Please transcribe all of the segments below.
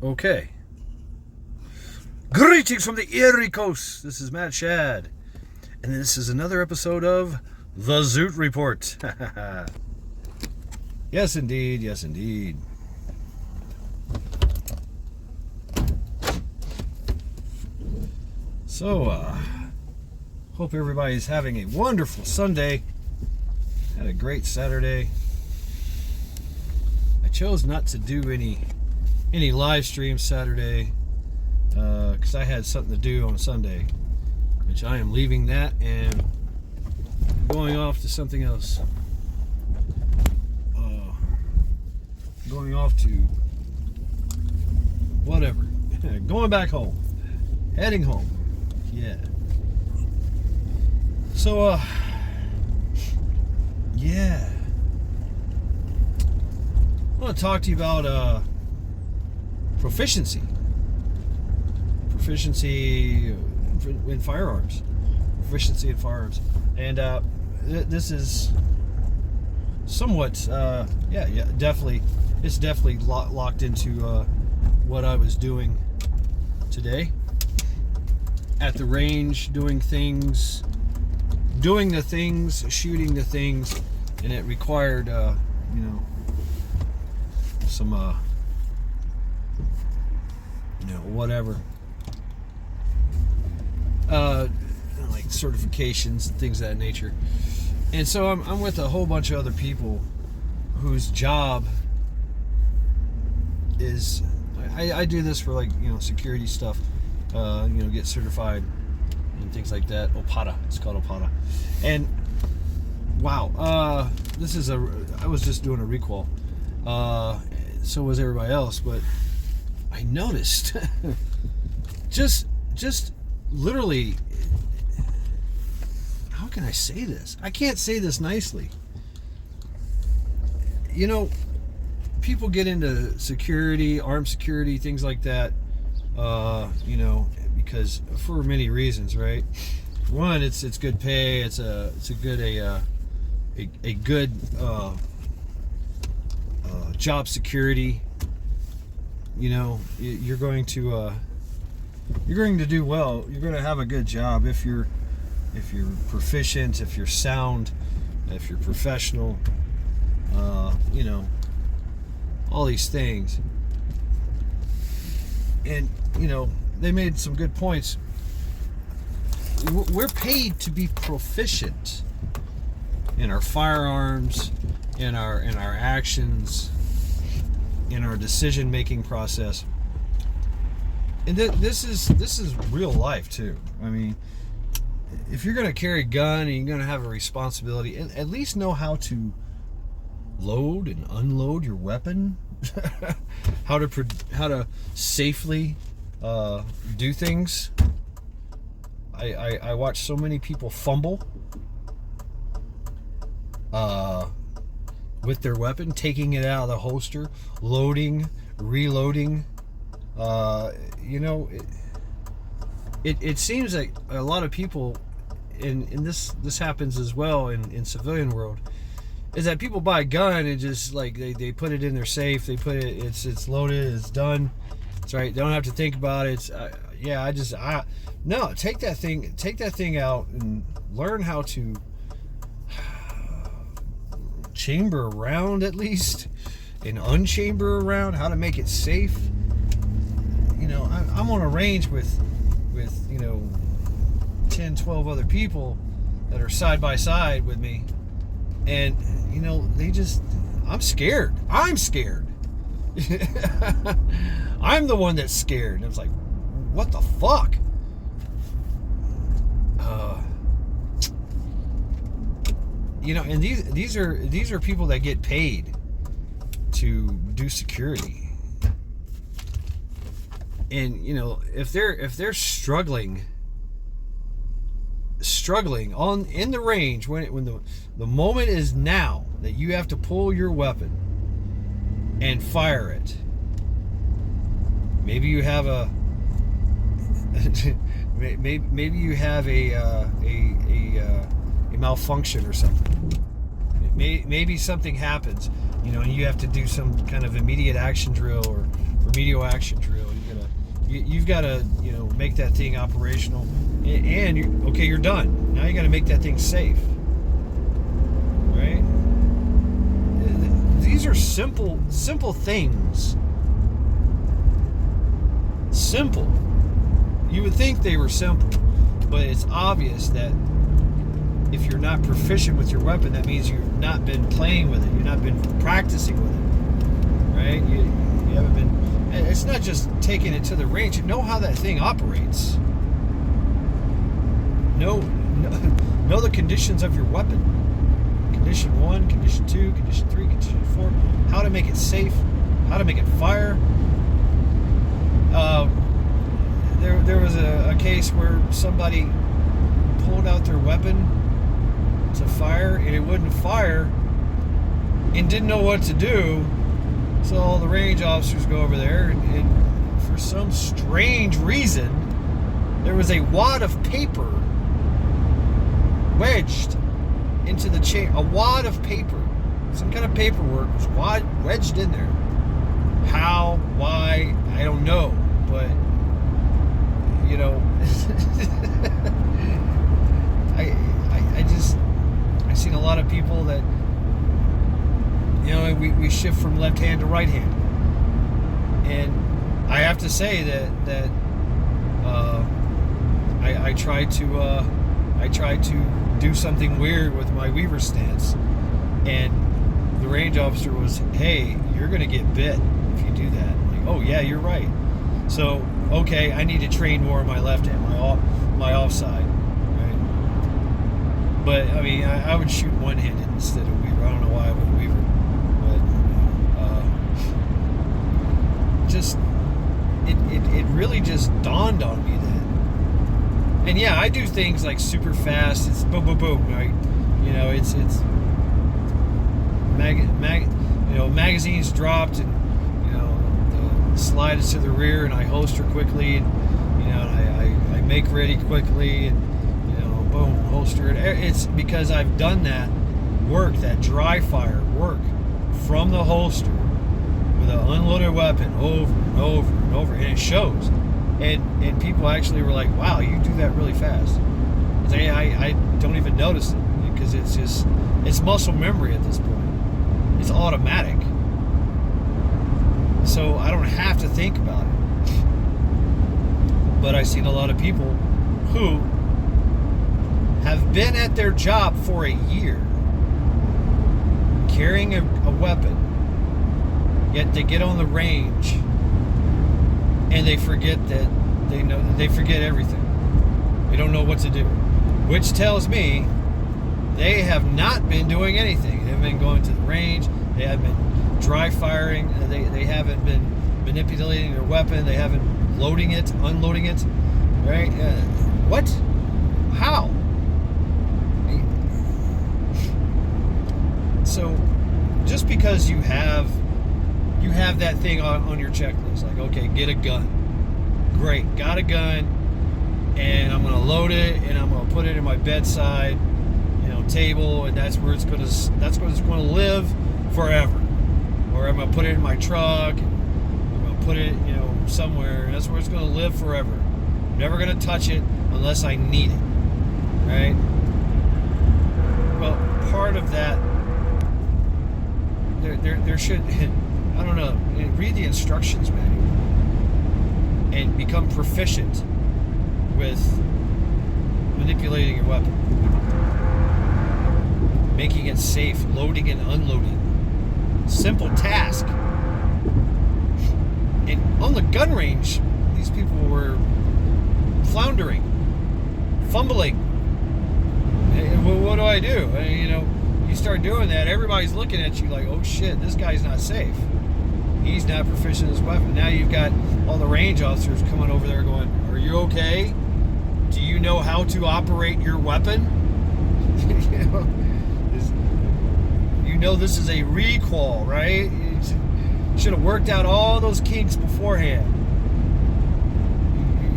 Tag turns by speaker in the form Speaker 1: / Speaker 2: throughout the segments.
Speaker 1: Okay. Greetings from the Erie Coast. This is Matt Shad. And this is another episode of the Zoot Report. Yes, indeed. Yes, indeed. So, hope everybody's having a wonderful Sunday. Had a great Saturday. I chose not to do any live streams Saturday because I had something to do on Sunday, which I am leaving that and going off to something else. Going off to whatever. Going back home. Heading home. Yeah. So, yeah. I want to talk to you about proficiency. Proficiency in firearms. Proficiency in firearms. And this is somewhat, definitely. It's definitely locked into what I was doing today at the range, doing the things, shooting the things, and it required, some, whatever, like certifications and things of that nature. And so I'm with a whole bunch of other people whose job is, I do this for security stuff, get certified and things like that. OPATA, it's called OPATA. And wow, I was just doing a recall. So was everybody else, but I noticed just literally, how can I say this? I can't say this nicely. People get into security, armed security, things like that, because for many reasons, right? One, it's good pay. It's a good job security. You're going to do well. You're going to have a good job if you're proficient, if you're sound, if you're professional. All these things. And they made some good points. We're paid to be proficient in our firearms, in our actions, in our decision-making process. And this is real life too. I mean, if you're going to carry a gun and you're going to have a responsibility, at least know how to load and unload your weapon, how to safely do things. I watch so many people fumble with their weapon, taking it out of the holster, loading, reloading. It seems like a lot of people, and this happens as well in civilian world, is that people buy a gun and just they put it in their safe, it's loaded, it's done, it's right, they don't have to think about it. No, take that thing out and learn how to chamber around, at least, and unchamber around, how to make it safe. I'm on a range with 10, 12 other people that are side by side with me. And, I'm scared. I'm the one that's scared. And I was like, what the fuck? And these are people that get paid to do security. And, if they're struggling in the range, when the moment is now that you have to pull your weapon and fire it. Maybe you have a maybe you have a malfunction or something. Maybe something happens, and you have to do some kind of immediate action drill or remedial action drill. You've got to make that thing operational, and you're done. Now you got to make that thing safe, right? These are simple things. Simple. You would think they were simple, but it's obvious that if you're not proficient with your weapon, that means you've not been playing with it. You've not been practicing with it, right? You haven't been. It's not just taking it to the range. You know how that thing operates. Know the conditions of your weapon. Condition 1, condition 2, condition 3, condition 4. How to make it safe. How to make it fire. There was a case where somebody pulled out their weapon to fire, and it wouldn't fire, and didn't know what to do. So all the range officers go over there, and for some strange reason, there was a wad of paper wedged into the chain. A wad of paper, some kind of paperwork was wedged in there. How? Why? I don't know, but I've seen a lot of people that we shift from left hand to right hand, and I have to say that I try to do something weird with my weaver stance, and the range officer was, "Hey, you're gonna get bit if you do that." I'm like, "Oh yeah, you're right." So okay, I need to train more on my left hand, my offside, right? But I mean, I would shoot one-handed instead of weaver. I don't know why I would weaver, but it really just dawned on me that. And yeah, I do things like super fast. It's boom, boom, boom, right? It's magazines dropped, and the slide is to the rear, and I holster quickly, and I make ready quickly, and boom, holster it. It's because I've done that work, that dry fire work from the holster with an unloaded weapon over and over and over, and it shows. And people actually were like, "Wow, you do that really fast." I don't even notice it, because it's muscle memory at this point. It's automatic. So I don't have to think about it. But I've seen a lot of people who have been at their job for a year, carrying a weapon, yet they get on the range and they forget that they forget everything. They don't know what to do, which tells me they have not been doing anything. They haven't been going to the range. They haven't been dry firing. They haven't been manipulating their weapon. They haven't loading it, unloading it. Right? What? How? So, just because you have that thing on your checklist, like, okay, get a gun. Great, got a gun, and I'm gonna load it, and I'm gonna put it in my bedside, table, and that's where it's gonna live forever. Or I'm gonna put it in my truck, and I'm gonna put it, somewhere, and that's where it's gonna live forever. I'm never gonna touch it unless I need it, right? Well, part of that, there should, I don't know, read the instructions manual and become proficient with manipulating your weapon, making it safe, loading and unloading. Simple task. And on the gun range, these people were floundering, fumbling. Well, what do I do? You start doing that, everybody's looking at you like, oh shit, this guy's not safe. He's not proficient in his weapon. Now you've got all the range officers coming over there going, are you okay? Do you know how to operate your weapon? This is a recoil, right? You should have worked out all those kinks beforehand.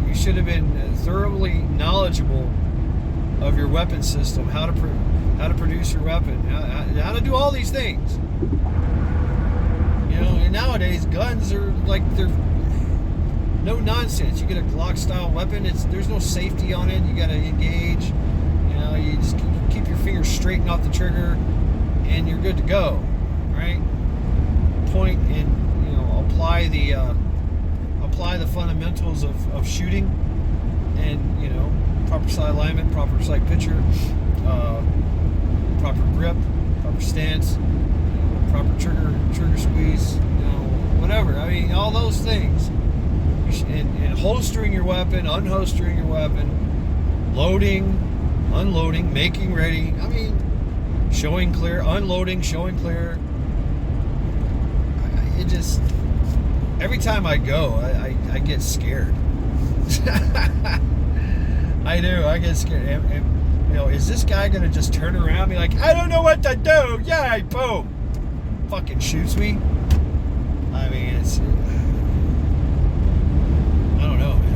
Speaker 1: You should have been thoroughly knowledgeable of your weapon system, how to produce your weapon, how to do all these things. And nowadays guns are like, they're no nonsense. You get a Glock style weapon, there's no safety on it. You got to engage. You just keep your fingers straight and off the trigger, and you're good to go, right? Point and apply the fundamentals of shooting, and proper sight alignment, proper sight picture, proper grip, proper stance, proper trigger squeeze, whatever. I mean, all those things. And holstering your weapon, unholstering your weapon, loading, unloading, making ready. I mean, showing clear, unloading, showing clear. It just, every time I go, I get scared. I do. I get scared. And, is this guy gonna just turn around and be like, I don't know what to do? Yeah, boom, fucking shoots me. I mean, it's. I don't know, man.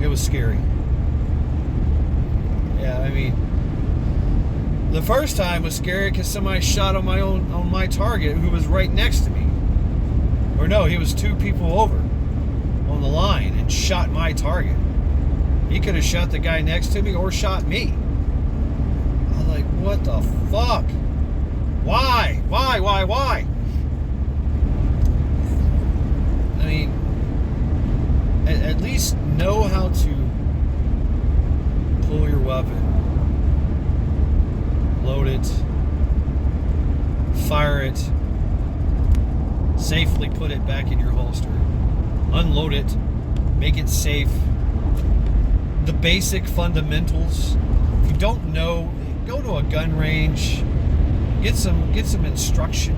Speaker 1: It was scary. Yeah, I mean, the first time was scary because somebody shot on my target who was right next to me. Or no, he was 2 people over on the line and shot my target. He could have shot the guy next to me or shot me. I was like, what the fuck? Why? I mean, at least know how to pull your weapon, load it, fire it, safely put it back in your holster, unload it, make it safe. The basic fundamentals. If you don't know, go to a gun range, get some instruction.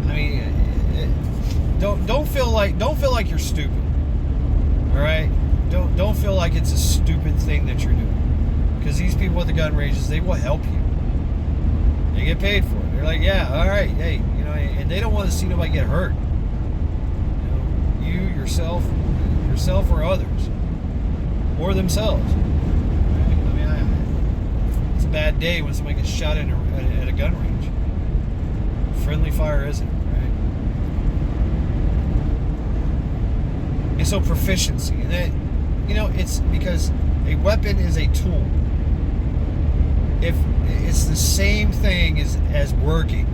Speaker 1: I mean, don't feel like you're stupid. All right, don't feel like it's a stupid thing that you're doing, because these people at the gun ranges, they will help you. They get paid for it. They're like, yeah, all right, hey, and they don't want to see nobody get hurt. You yourself or others, or themselves. I mean, it's a bad day when somebody gets shot at a gun range. Friendly fire isn't, right? And so proficiency, and that, it's because a weapon is a tool. If it's the same thing as working.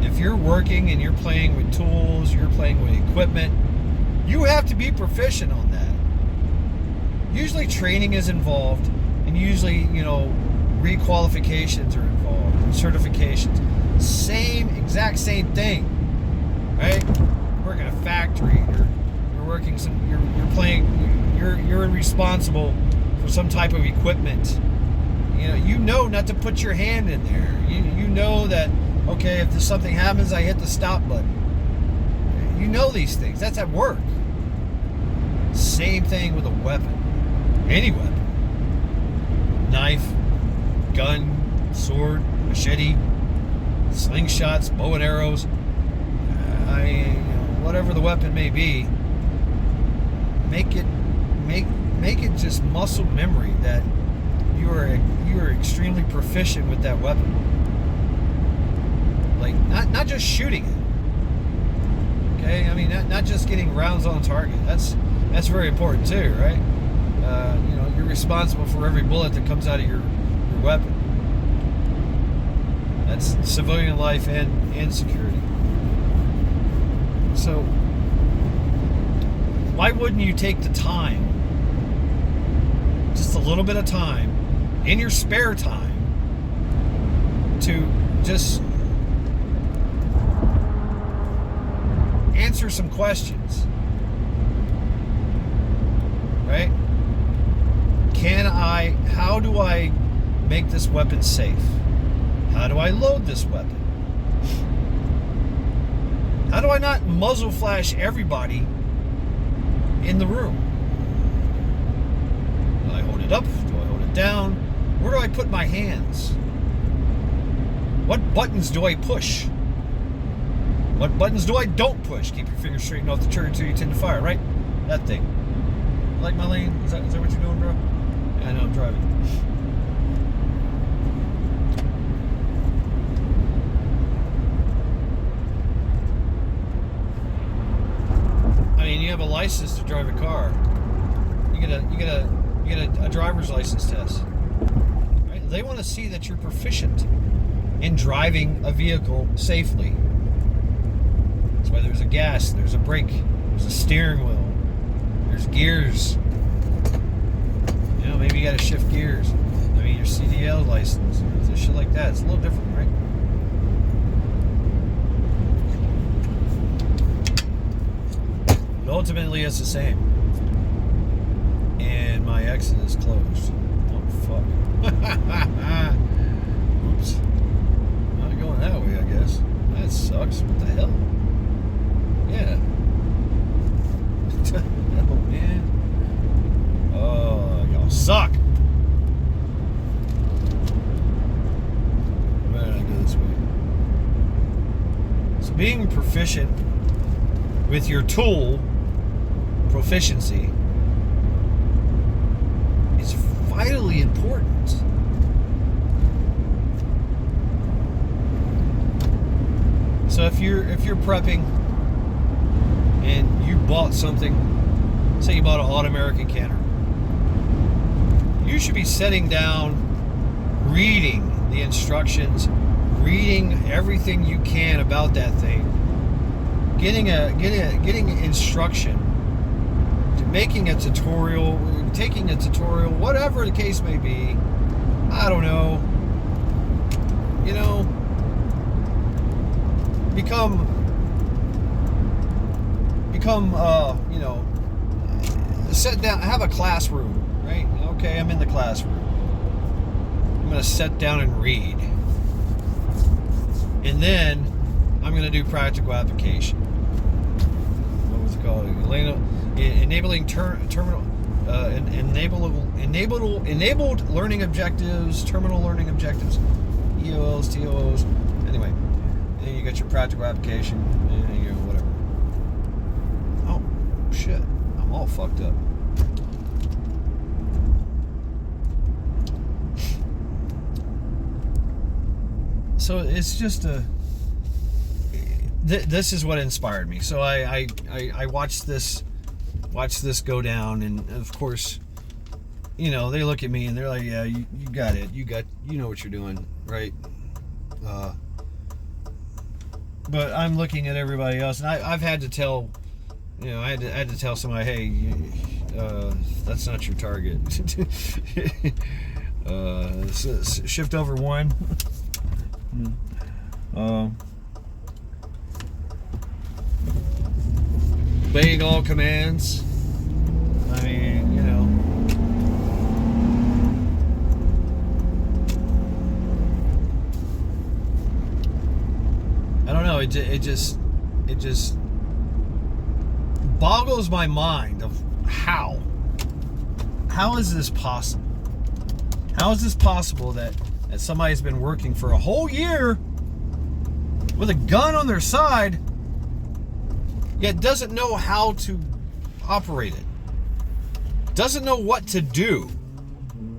Speaker 1: If you're working and you're playing with tools, you're playing with equipment, you have to be proficient on that. Usually training is involved, and usually, requalifications are involved, and certifications. Exact same thing, right? You're working a factory, you're working you're responsible for some type of equipment. You know not to put your hand in there. You know that, okay, if something happens, I hit the stop button. You know these things. That's at work. Same thing with a weapon. Any weapon. Knife, gun, sword, machete, slingshots, bow and arrows. Whatever the weapon may be, make it just muscle memory that you are extremely proficient with that weapon. Like, not just shooting it. Okay, I mean, not just getting rounds on target. That's very important too, right? You're responsible for every bullet that comes out of your weapon. That's civilian life and security. So, why wouldn't you take the time, just a little bit of time, in your spare time, to just answer some questions, right? How do I make this weapon safe? How do I load this weapon? How do I not muzzle flash everybody in the room? Do I hold it up? Do I hold it down? Where do I put my hands? What buttons do I push? What buttons do I don't push? Keep your fingers straight and off the trigger until you tend to fire, right? That thing. Like my lane? Is that what you're doing, bro? Yeah, I know I'm driving. license to drive a car. You get a driver's license test. Right? They want to see that you're proficient in driving a vehicle safely. That's why there's a gas, there's a brake, there's a steering wheel, there's gears. You know, maybe you got to shift gears. I mean, your CDL license, shit like that. It's a little different, right? But ultimately, it's the same. And my exit is closed. Oh, fuck. Oops. Not going that way, I guess. That sucks. What the hell? Yeah. Oh, man. Oh, y'all suck. Why did I go this way? So being proficient with your tool, proficiency, is vitally important. So if you're prepping and you bought something, say you bought an All-American canner, you should be sitting down, reading the instructions, reading everything you can about that thing, getting instruction, making a tutorial, taking a tutorial, whatever the case may be. I don't know. You know, become you know, sit down, have a classroom, right? Okay, I'm in the classroom. I'm going to sit down and read. And then I'm going to do practical application. What was it called? Enabling enabled learning objectives, terminal learning objectives, EOLs, TOOs. Anyway, then you got your practical application, and you know, whatever. Oh shit! I'm all fucked up. So it's just this is what inspired me. So I watched this go down, and of course, you know, they look at me and they're like, yeah, you got it, you know what you're doing, right? But I'm looking at everybody else, and I've had to tell, you know, I had to tell somebody, hey, that's not your target. Shift over one. Obeying all commands. I mean, you know. I don't know. It just boggles my mind of how is this possible? How is this possible that somebody's been working for a whole year with a gun on their side, yet doesn't know how to operate it, doesn't know what to do,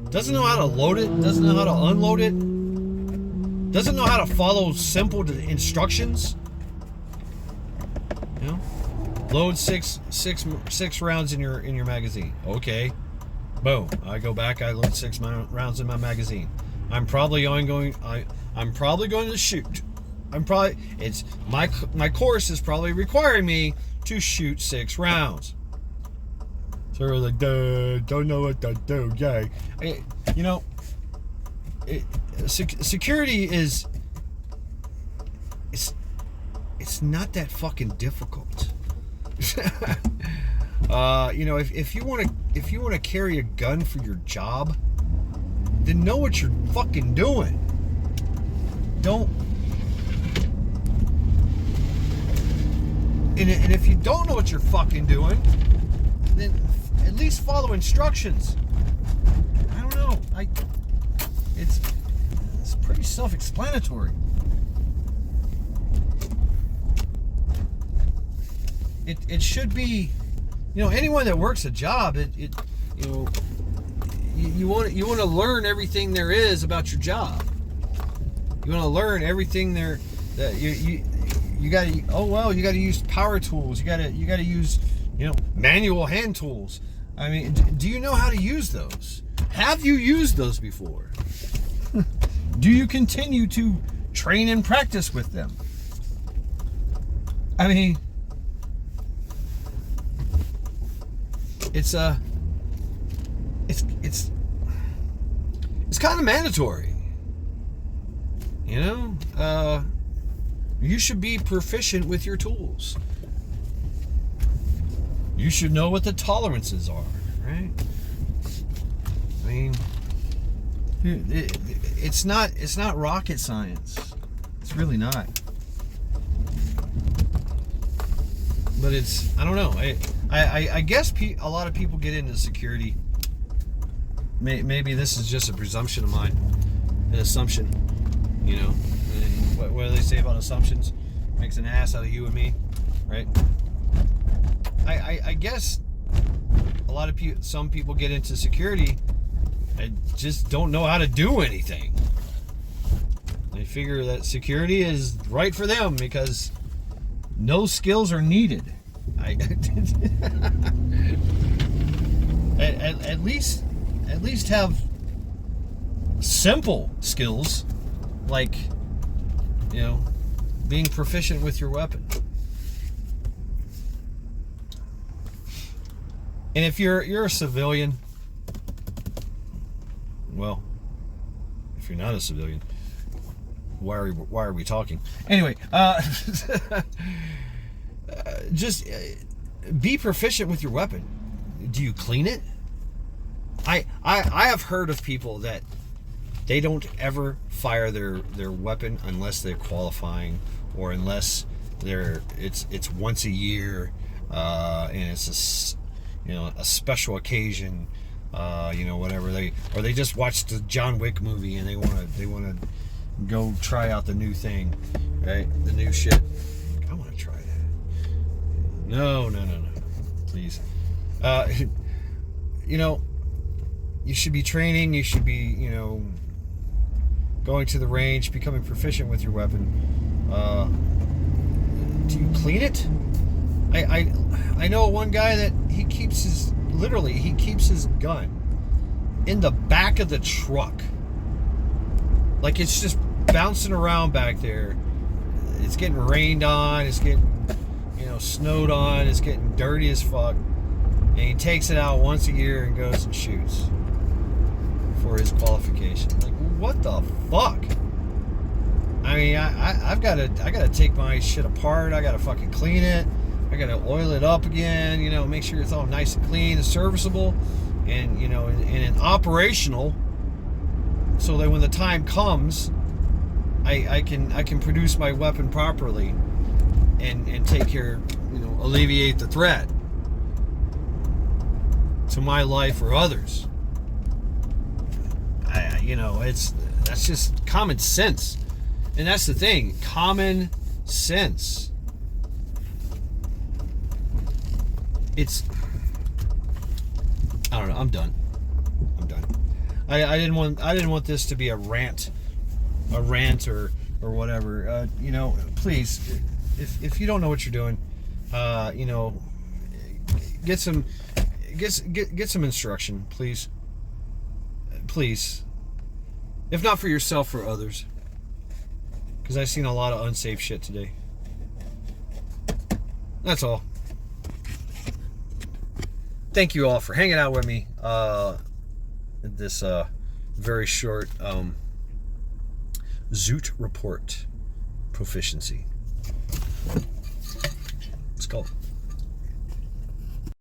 Speaker 1: doesn't know how to load it, doesn't know how to unload it, doesn't know how to follow simple instructions? You know, load six rounds in your magazine. Okay, boom. I go back. I load 6 rounds in my magazine. I'm probably going to shoot. It's my course is probably requiring me to shoot 6 rounds. So they're like, don't know what to do. Yeah, you know, security is it's not that fucking difficult. You know, if you want to carry a gun for your job, then know what you're fucking doing. And if you don't know what you're fucking doing, then at least follow instructions. I don't know. It's pretty self-explanatory. It should be, you know, anyone that works a job, you know, you want to learn everything there is about your job. You want to learn everything there that you got to. Oh well, you got to use power tools. You got to use manual hand tools. I mean, do you know how to use those? Have you used those before? Do you continue to train and practice with them? I mean, it's kind of mandatory. You should be proficient with your tools. You should know what the tolerances are, right? I mean, it's not rocket science. It's really not. But I don't know. I guess a lot of people get into security. Maybe this is just a presumption of mine, an assumption. And what do they say about assumptions? Makes an ass out of you and me, right? I guess some people get into security and just don't know how to do anything. They figure that security is right for them because no skills are needed. At least have simple skills like being proficient with your weapon. And if you're a civilian, well, if you're not a civilian, why are we talking? Anyway, just be proficient with your weapon. Do you clean it? I have heard of people that they don't ever fire their weapon unless they're qualifying or unless it's once a year and it's a special occasion, whatever they just watched the John Wick movie and they want to go try out the new thing, right? The new shit. I want to try that. No, please. You should be training. You should be, going to the range, becoming proficient with your weapon. Do you clean it? I know one guy that he keeps his gun in the back of the truck. Like it's just bouncing around back there. It's getting rained on, it's getting snowed on, it's getting dirty as fuck. And he takes it out once a year and goes and shoots for his qualification. Like, what the fuck? I mean, I've got to take my shit apart. I got to fucking clean it. I got to oil it up again. Make sure it's all nice and clean and serviceable, and operational, so that when the time comes, I can produce my weapon properly, and take care, alleviate the threat to my life or others. That's just common sense. And that's the thing, common sense. I don't know, I'm done. I didn't want this to be a rant or whatever. Please, if you don't know what you're doing, get some instruction, please. Please. If not for yourself, for others. Because I've seen a lot of unsafe shit today. That's all. Thank you all for hanging out with me. This very short Zoot Report proficiency. Let's go.